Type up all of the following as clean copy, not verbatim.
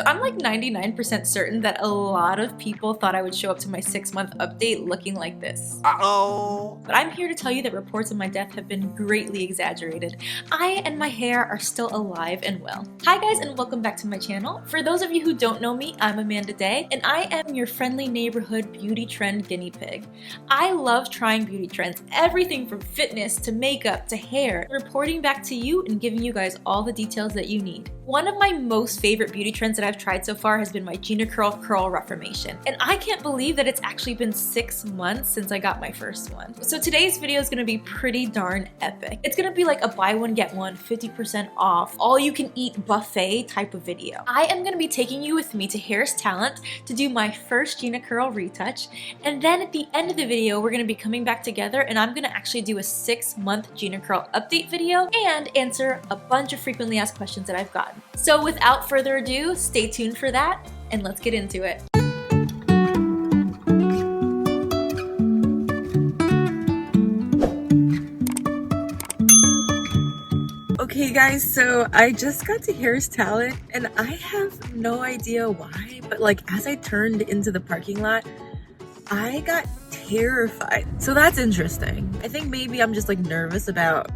So I'm like 99% certain that a lot of people thought I would show up to my 6-month update looking like this. Uh-oh. But I'm here to tell you that reports of my death have been greatly exaggerated. I and my hair are still alive and well. Hi guys, and welcome back to my channel. For those of you who don't know me, I'm Amanda Day, and I am your friendly neighborhood beauty trend guinea pig. I love trying beauty trends, everything from fitness to makeup to hair, reporting back to you and giving you guys all the details that you need. One of my most favorite beauty trends that I've tried so far has been my GinaCurl curl reformation. And I can't believe that it's actually been 6 months since I got my first one. So today's video is gonna be pretty darn epic. It's gonna be like a buy one get one 50% off, all you can eat buffet type of video. I am gonna be taking you with me to Hair's Talent to do my first GinaCurl retouch. And then at the end of the video, we're gonna be coming back together and I'm gonna actually do a 6-month GinaCurl update video and answer a bunch of frequently asked questions that I've gotten. So without further ado, stay tuned for that and let's get into it. Okay guys, so I just got to Hair's Talent and I have no idea why, but like as I turned into the parking lot, I got terrified. So that's interesting. I think maybe I'm just like nervous about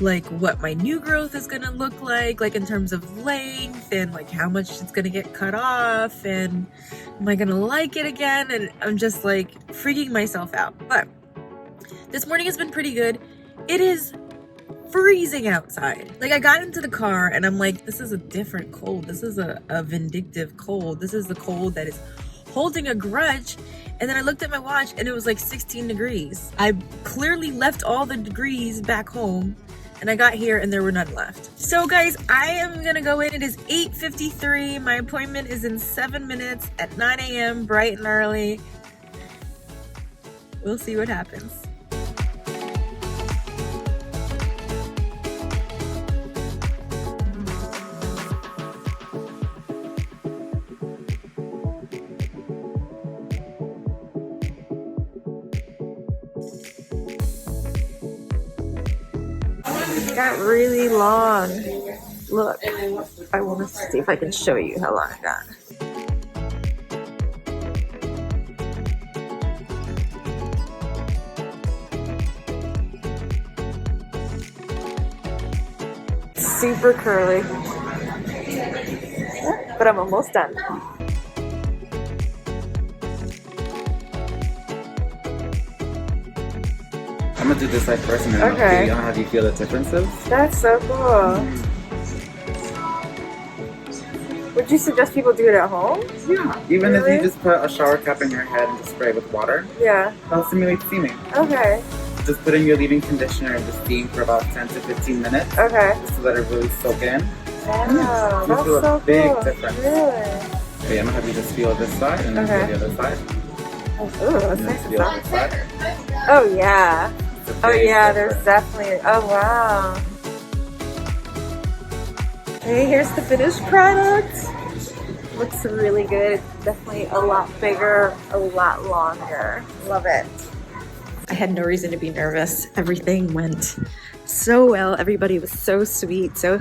like what my new growth is gonna look like in terms of length and like how much it's gonna get cut off and am I gonna like it again, and I'm just like freaking myself out. But this morning has been pretty good. It is freezing outside. Like I got into the car and I'm like, this is a different cold. This is a vindictive cold. This is the cold that is holding a grudge. And then I looked at my watch and it was like 16 degrees. I clearly left all the degrees back home and I got here and there were none left. So guys, I am gonna go in. It is 8:53. My appointment is in 7 minutes at 9 a.m. bright and early. We'll see what happens. Got really long. Look, I want to see if I can show you how long I got. Super curly, but I'm almost done. I'm gonna do this side first and then Okay. I'll have you feel the differences. That's so cool. Would you suggest people do it at home? Yeah. Even Really? if you just put a shower cap in your head and just spray with water, Yeah. that'll simulate steaming. Okay. Just put in your leave-in conditioner and just steam for about 10 to 15 minutes. Okay. Just to let it really soak in. Wow, You that's feel so a big cool. difference. Really? Okay, I'm gonna have you just feel this side and then Okay. feel the other side. Oh, ooh, that's And nice. then feel this side. Oh yeah. It's a Oh big yeah, difference. there's definitely, oh wow. Okay, here's the finished product. Looks really good. It's definitely a lot bigger, a lot longer. Love it. I had no reason to be nervous. Everything went so well. Everybody was so sweet. So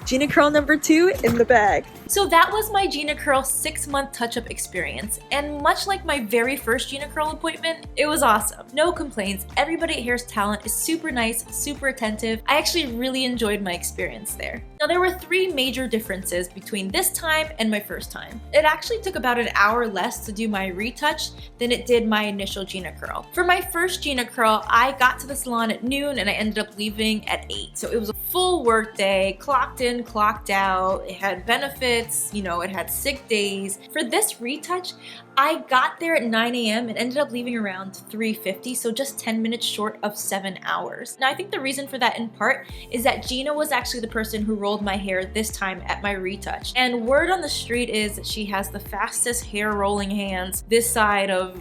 GinaCurl number 2 in the bag. So that was my GinaCurl 6-month touch-up experience. And much like my very first GinaCurl appointment, it was awesome. No complaints. Everybody at Hair's Talent is super nice, super attentive. I actually really enjoyed my experience there. Now there were 3 major differences between this time and my first time. It actually took about an hour less to do my retouch than it did my initial GinaCurl. For my first GinaCurl, I got to the salon at noon and I ended up leaving at 8. So it was a full work day, clocked in, clocked out. It had benefits, you know, it had sick days. For this retouch, I got there at 9 a.m. and ended up leaving around 3:50, so just 10 minutes short of 7 hours. Now I think the reason for that in part is that Gina was actually the person who rolled my hair this time at my retouch. And word on the street is that she has the fastest hair rolling hands this side of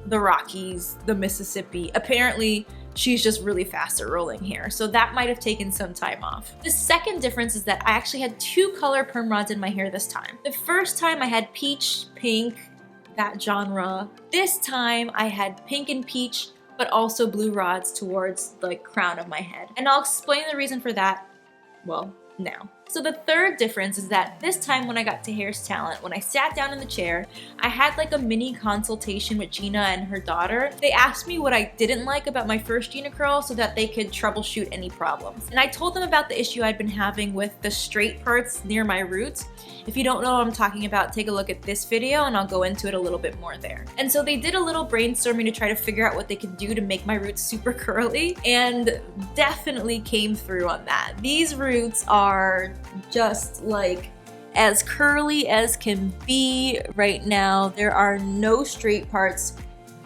the Rockies, the Mississippi. Apparently, she's just really fast at rolling hair, so that might have taken some time off. The second difference is that I actually had 2 color perm rods in my hair this time. The first time I had peach, pink, that genre. This time I had pink and peach, but also blue rods towards the crown of my head. And I'll explain the reason for that, well, now. So the third difference is that this time when I got to Hair's Talent, when I sat down in the chair, I had like a mini consultation with Gina and her daughter. They asked me what I didn't like about my first GinaCurl so that they could troubleshoot any problems. And I told them about the issue I'd been having with the straight parts near my roots. If you don't know what I'm talking about, take a look at this video and I'll go into it a little bit more there. And so they did a little brainstorming to try to figure out what they could do to make my roots super curly, and definitely came through on that. These roots are just like as curly as can be right now. There are no straight parts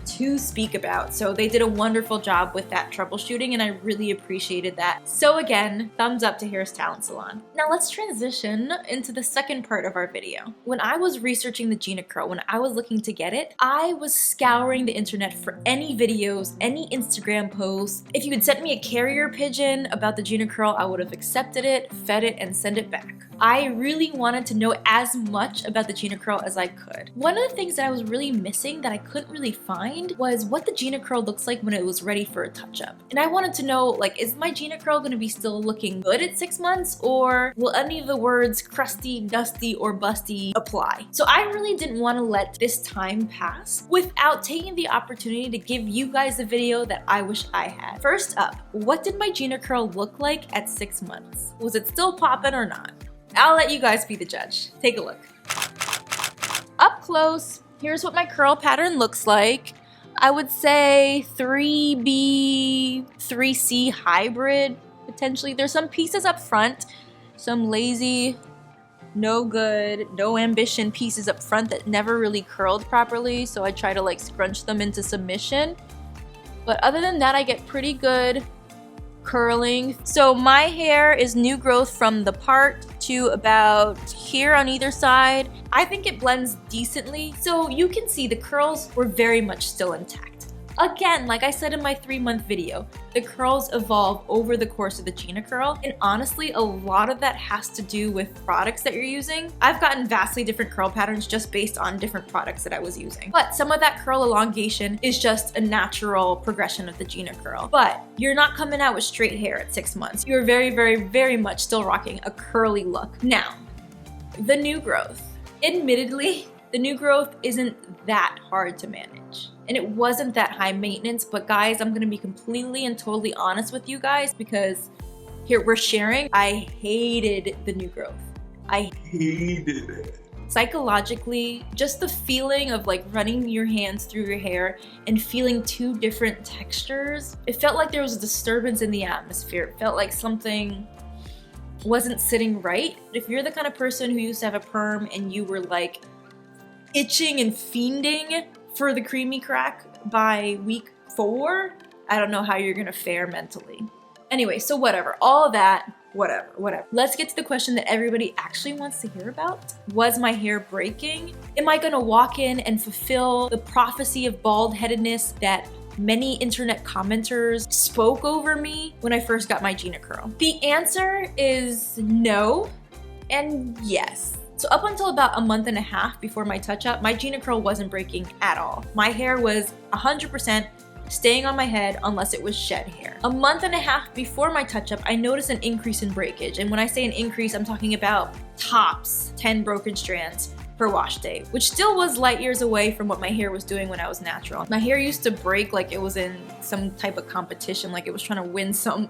to speak about. So they did a wonderful job with that troubleshooting and I really appreciated that. So again, thumbs up to Hair's Talent Salon. Now let's transition into the second part of our video. When I was researching the GinaCurl, when I was looking to get it, I was scouring the internet for any videos, any Instagram posts. If you had sent me a carrier pigeon about the GinaCurl, I would have accepted it, fed it, and sent it back. I really wanted to know as much about the GinaCurl as I could. One of the things that I was really missing that I couldn't really find was what the GinaCurl looks like when it was ready for a touch-up. And I wanted to know, like, is my GinaCurl gonna be still looking good at 6 months, or will any of the words crusty, dusty, or busty apply? So I really didn't want to let this time pass without taking the opportunity to give you guys a video that I wish I had. First up, what did my GinaCurl look like at 6 months? Was it still popping or not? I'll let you guys be the judge. Take a look. Up close, here's what my curl pattern looks like. I would say 3B, 3C hybrid, potentially. There's some pieces up front, some lazy, no good, no ambition pieces up front that never really curled properly, so I try to like scrunch them into submission. But other than that, I get pretty good curling. So my hair is new growth from the part to about here on either side. I think it blends decently, so you can see the curls were very much still intact. Again, like I said in my 3-month video, the curls evolve over the course of the GinaCurl, and honestly, a lot of that has to do with products that you're using. I've gotten vastly different curl patterns just based on different products that I was using. But some of that curl elongation is just a natural progression of the GinaCurl. But you're not coming out with straight hair at 6 months. You're very, very, very much still rocking a curly look. Now, the new growth. Admittedly, the new growth isn't that hard to manage. And it wasn't that high maintenance, but guys, I'm gonna be completely and totally honest with you guys because here we're sharing. I hated the new growth. I hated it. Psychologically, just the feeling of like running your hands through your hair and feeling two different textures, it felt like there was a disturbance in the atmosphere. It felt like something wasn't sitting right. If you're the kind of person who used to have a perm and you were like itching and fiending for the creamy crack by week 4, I don't know how you're gonna fare mentally. Anyway, so whatever, all that, whatever. Let's get to the question that everybody actually wants to hear about. Was my hair breaking? Am I gonna walk in and fulfill the prophecy of bald-headedness that many internet commenters spoke over me when I first got my GinaCurl? The answer is no and yes. So up until about a month and a half before my touch-up, my GinaCurl wasn't breaking at all. My hair was 100% staying on my head unless it was shed hair. A month and a half before my touch-up, I noticed an increase in breakage. And when I say an increase, I'm talking about tops 10 broken strands per wash day, which still was light years away from what my hair was doing when I was natural. My hair used to break like it was in some type of competition, like it was trying to win some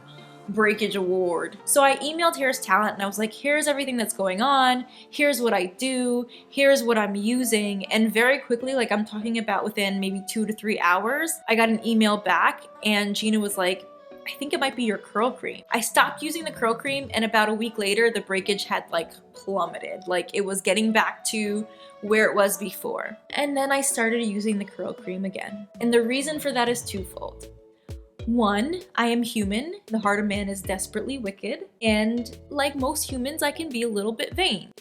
breakage award. So I emailed Hair's Talent and I was like, here's everything that's going on, here's what I do, here's what I'm using, and very quickly, like I'm talking about within maybe 2 to 3 hours, I got an email back and Gina was like, I think it might be your curl cream. I stopped using the curl cream and about a week later, the breakage had like plummeted. Like it was getting back to where it was before. And then I started using the curl cream again. And the reason for that is twofold. 1, I am human, the heart of man is desperately wicked, and like most humans, I can be a little bit vain.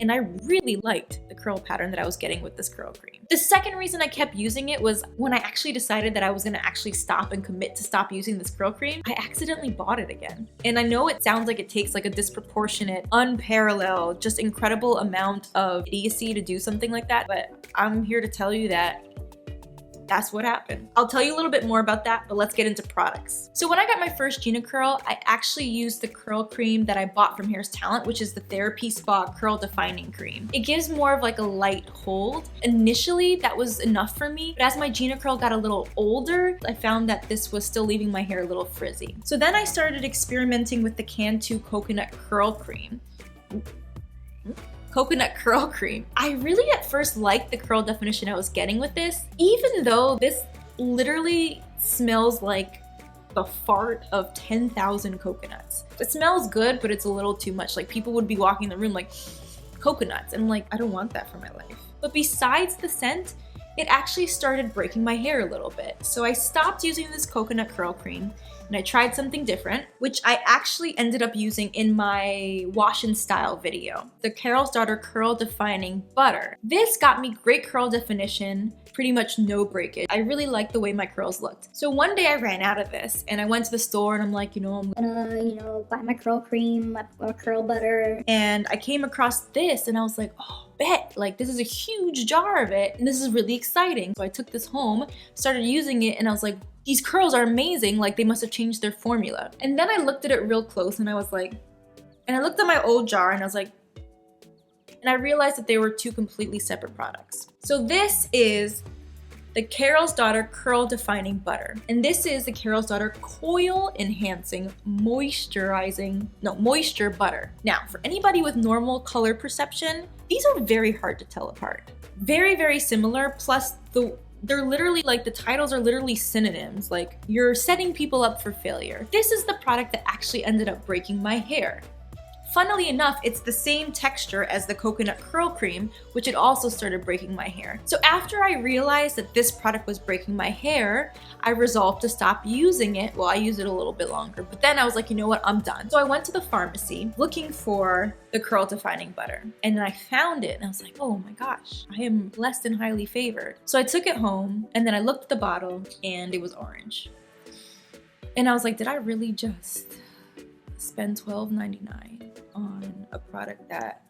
And I really liked the curl pattern that I was getting with this curl cream. The second reason I kept using it was when I actually decided that I was gonna actually stop and commit to stop using this curl cream, I accidentally bought it again. And I know it sounds like it takes like a disproportionate, unparalleled, just incredible amount of idiocy to do something like that, but I'm here to tell you that that's what happened. I'll tell you a little bit more about that, but let's get into products. So when I got my first GinaCurl, I actually used the curl cream that I bought from Hair's Talent, which is the Therapy Spa Curl Defining Cream. It gives more of like a light hold. Initially, that was enough for me, but as my GinaCurl got a little older, I found that this was still leaving my hair a little frizzy. So then I started experimenting with the Cantu Coconut Curl Cream. Coconut curl cream. I really at first liked the curl definition I was getting with this, even though this literally smells like the fart of 10,000 coconuts. It smells good, but it's a little too much. Like people would be walking in the room like, coconuts. And I'm like, I don't want that for my life. But besides the scent, it actually started breaking my hair a little bit. So I stopped using this coconut curl cream and I tried something different, which I actually ended up using in my wash and style video, the Carol's Daughter Curl Defining Butter. This got me great curl definition, pretty much no breakage. I really liked the way my curls looked. So one day I ran out of this and I went to the store and I'm like, I'm gonna, buy my curl cream, my curl butter. And I came across this and I was like, oh, bet, like this is a huge jar of it and this is really exciting. So I took this home, started using it, and I was like, these curls are amazing, like they must have changed their formula. And then I looked at it real close and I was like, and I looked at my old jar and I was like, and I realized that they were two completely separate products. So this is the Carol's Daughter Curl Defining Butter. And this is the Carol's Daughter Coil Enhancing Moisture Butter. Now, for anybody with normal color perception, these are very hard to tell apart. Very, very similar, plus they're literally like the titles are literally synonyms, like you're setting people up for failure. This is the product that actually ended up breaking my hair. Funnily enough, it's the same texture as the coconut curl cream, which had also started breaking my hair. So after I realized that this product was breaking my hair, I resolved to stop using it. Well, I used it a little bit longer, but then I was like, you know what, I'm done. So I went to the pharmacy looking for the curl defining butter, and then I found it and I was like, oh my gosh, I am blessed and highly favored. So I took it home and then I looked at the bottle and it was orange. And I was like, did I really just spend $12.99 on a product that...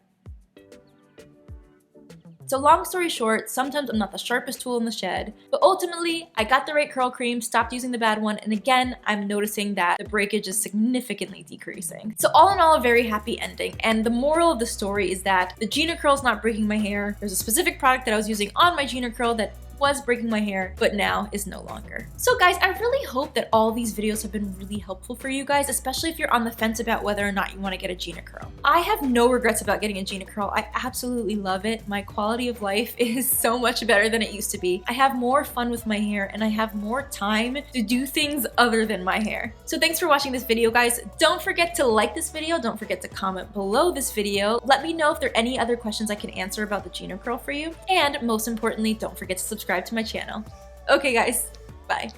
So long story short, sometimes I'm not the sharpest tool in the shed, but ultimately I got the right curl cream, stopped using the bad one, and again, I'm noticing that the breakage is significantly decreasing. So all in all, a very happy ending. And the moral of the story is that the GinaCurl is not breaking my hair. There's a specific product that I was using on my GinaCurl that was breaking my hair, but now is no longer. So guys, I really hope that all these videos have been really helpful for you guys, especially if you're on the fence about whether or not you want to get a GinaCurl. I have no regrets about getting a GinaCurl. I absolutely love it. My quality of life is so much better than it used to be. I have more fun with my hair and I have more time to do things other than my hair. So thanks for watching this video, guys. Don't forget to like this video. Don't forget to comment below this video. Let me know if there are any other questions I can answer about the GinaCurl for you. And most importantly, don't forget to subscribe to my channel. Okay guys, bye.